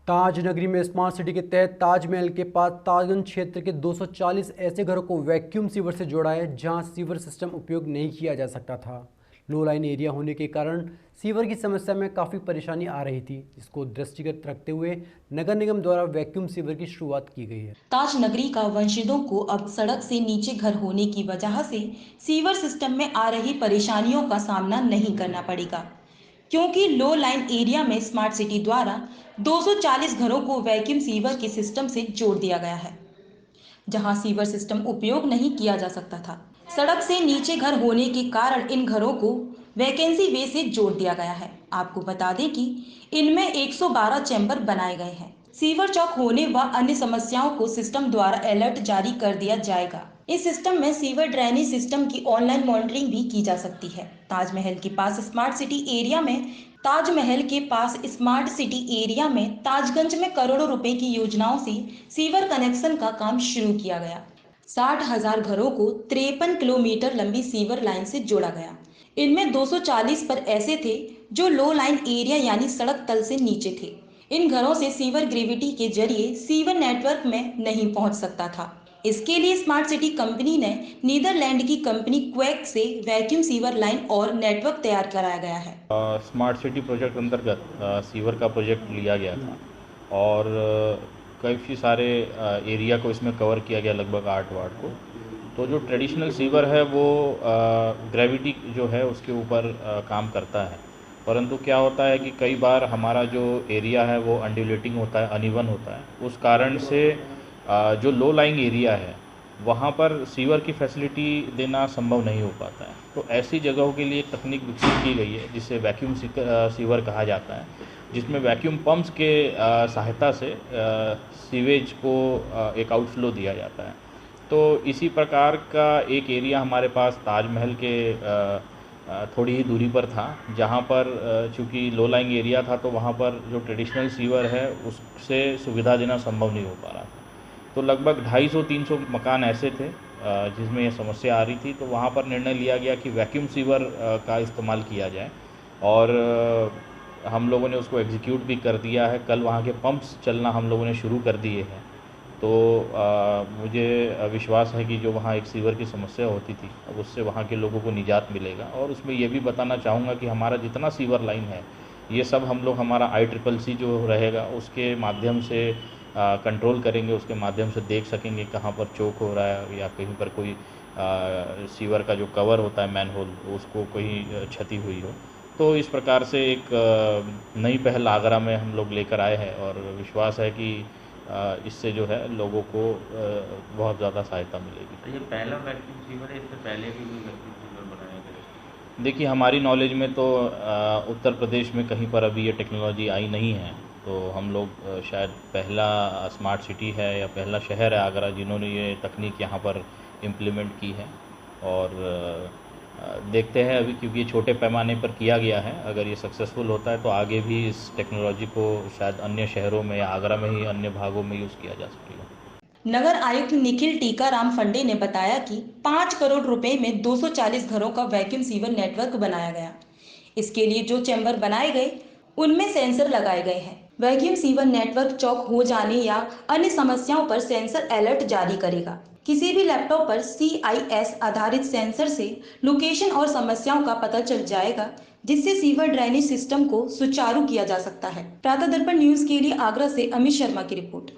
ताज नगरी में smart city के तहत ताजमहल के पास ताजगंज क्षेत्र के 240 ऐसे घरों को वैक्यूम सीवर से जोड़ा है जहां सीवर सिस्टम उपयोग नहीं किया जा सकता था। लो लाइन एरिया होने के कारण सीवर की समस्या में काफ़ी परेशानी आ रही थी, जिसको दृष्टिगत रखते हुए नगर निगम द्वारा वैक्यूम सीवर की शुरुआत की गई है। ताज नगरी का वंशजों को अब सड़क से नीचे घर होने की वजह से सीवर सिस्टम में आ रही परेशानियों का सामना नहीं करना पड़ेगा, क्योंकि लो लाइन एरिया में स्मार्ट सिटी द्वारा 240 घरों को वैक्यूम सीवर के सिस्टम से जोड़ दिया गया है, जहां सीवर सिस्टम उपयोग नहीं किया जा सकता था। सड़क से नीचे घर होने के कारण इन घरों को वैकेंसी वे से जोड़ दिया गया है। आपको बता दें कि इनमें 112 चैम्बर बनाए गए हैं। सीवर चौक होने व अन्य समस्याओं को सिस्टम द्वारा अलर्ट जारी कर दिया जाएगा। इस सिस्टम में सीवर ड्रेनेज सिस्टम की ऑनलाइन मॉनिटरिंग भी की जा सकती है। ताजमहल के पास स्मार्ट सिटी एरिया में ताजगंज में करोड़ों रुपए की योजनाओं से सीवर कनेक्शन का काम शुरू किया गया। 60,000 घरों को 53 किलोमीटर लंबी सीवर लाइन से जोड़ा गया। इनमें 240 पर ऐसे थे जो लो लाइन एरिया यानी सड़क तल से नीचे थे। इन घरों से सीवर ग्रेविटी के जरिए सीवर नेटवर्क में नहीं पहुंच सकता था। इसके लिए स्मार्ट सिटी कंपनी ने नीदरलैंड की कंपनी क्वेक से वैक्यूम सीवर लाइन और नेटवर्क तैयार कराया गया है। स्मार्ट सिटी प्रोजेक्ट अंतर्गत सीवर का प्रोजेक्ट लिया गया था और काफ़ी सारे एरिया को इसमें कवर किया गया, लगभग 8 वार्ड को। तो जो ट्रेडिशनल सीवर है वो ग्रेविटी जो है उसके ऊपर काम करता है, परंतु क्या होता है कि कई बार हमारा जो एरिया है वो अनड्यूलेटिंग होता है, अनइवन होता है। उस कारण से जो लो लाइंग एरिया है वहाँ पर सीवर की फैसिलिटी देना संभव नहीं हो पाता है। तो ऐसी जगहों के लिए तकनीक विकसित की गई है जिसे वैक्यूम सीवर कहा जाता है, जिसमें वैक्यूम पंप्स के सहायता से सीवेज को एक आउटफ्लो दिया जाता है। तो इसी प्रकार का एक एरिया हमारे पास ताजमहल के थोड़ी ही दूरी पर था, जहाँ पर चूँकि लो लाइंग एरिया था तो वहाँ पर जो ट्रेडिशनल सीवर है उससे सुविधा देना संभव नहीं हो पा रहा था। तो लगभग 250-300 मकान ऐसे थे जिसमें ये समस्या आ रही थी। तो वहाँ पर निर्णय लिया गया कि वैक्यूम सीवर का इस्तेमाल किया जाए और हम लोगों ने उसको एग्जीक्यूट भी कर दिया है। कल वहाँ के पंप्स चलना हम लोगों ने शुरू कर दिए हैं। तो मुझे विश्वास है कि जो वहाँ एक सीवर की समस्या होती थी अब उससे वहाँ के लोगों को निजात मिलेगा। और उसमें ये भी बताना चाहूँगा कि हमारा जितना सीवर लाइन है ये सब हम लोग हमारा ICCC जो रहेगा उसके माध्यम से कंट्रोल करेंगे, उसके माध्यम से देख सकेंगे कहाँ पर चोक हो रहा है या कहीं पर कोई सीवर का जो कवर होता है मैनहोल उसको कहीं क्षति हुई हो। तो इस प्रकार से एक नई पहल आगरा में हम लोग लेकर आए हैं और विश्वास है कि इससे जो है लोगों को बहुत ज़्यादा सहायता मिलेगी। ये पहला वैक्यूम सीवर है, इससे पहले भी कोई वैक्यूम सीवर बनाया गया? देखिए, हमारी नॉलेज में तो उत्तर प्रदेश में कहीं पर अभी ये टेक्नोलॉजी आई नहीं है। तो हम लोग शायद पहला स्मार्ट सिटी है या पहला शहर है आगरा जिन्होंने ये तकनीक यहाँ पर इम्प्लीमेंट की है। और देखते हैं अभी, क्योंकि ये छोटे पैमाने पर किया गया है, अगर ये सक्सेसफुल होता है तो आगे भी इस टेक्नोलॉजी को शायद अन्य शहरों में या आगरा में ही अन्य भागों में यूज़ किया जा सकेगा। नगर आयुक्त निखिल टीकाराम फंडे ने बताया कि 5 करोड़ रुपए में 240 घरों का वैक्यूम सीवर नेटवर्क बनाया गया। इसके लिए जो चैम्बर बनाए गए उनमें सेंसर लगाए गए हैं। वैक्यूम सीवर नेटवर्क चौक हो जाने या अन्य समस्याओं पर सेंसर अलर्ट जारी करेगा। किसी भी लैपटॉप पर CIS आधारित सेंसर से लोकेशन और समस्याओं का पता चल जाएगा, जिससे सीवर ड्रेनेज सिस्टम को सुचारू किया जा सकता है। प्रातः दर्पण न्यूज के लिए आगरा से अमित शर्मा की रिपोर्ट।